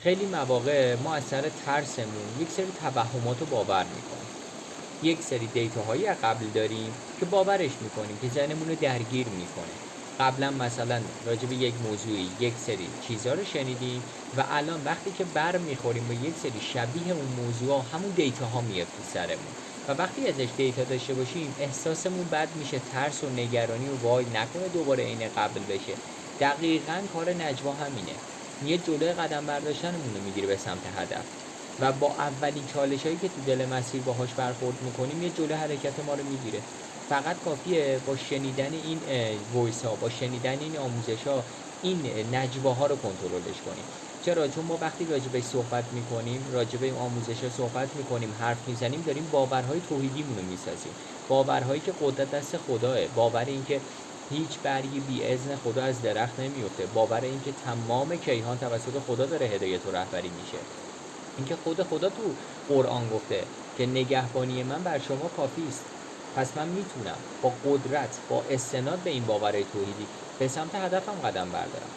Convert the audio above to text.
خیلی مواقع ما از سر ترسمون یک سری توهمات رو باور میکنیم، یک سری دیتاهایی از قبل داریم که باورش میکنیم که ذهنمون رو درگیر میکنه. قبلا مثلا راجع به یک موضوعی یک سری چیزها رو شنیدیم و الان وقتی که بر میخوریم با یک سری شبیه اون موضوع همون دیتاها میاد تو سرمون و وقتی ازش دیتا داشته باشیم احساسمون بد میشه، ترس و نگرانی و وای نکنه دوباره عین قبل بشه. دقیقاً کار نجوا همینه، یه جلوی قدم برداشتنمون رو میگیره به سمت هدف و با اولین چالشایی که تو دل مسیر باهاش برخورد میکنیم یه جلو حرکت ما رو میگیره. فقط کافیه با شنیدن این وایس ها، با شنیدن این آموزش ها، این نجواها رو کنترلش کنیم. چرا؟ چون ما وقتی راجبش صحبت میکنیم، راجب این آموزش ها صحبت میکنیم، حرف میزنیم، داریم باورهای توحیدیمون رو میسازیم. باورهایی که قدرت دست خداه، باور این که هیچ برگی بی اذن خدا از درخت نمیفته، باور این که تمام کیهان توسط خدا داره هدایت و رهبری میشه، اینکه خود خدا تو قرآن گفته که نگهبانی من بر شما کافی است. پس من میتونم با قدرت، با استناد به این باور توحیدی به سمت هدفم قدم بردارم.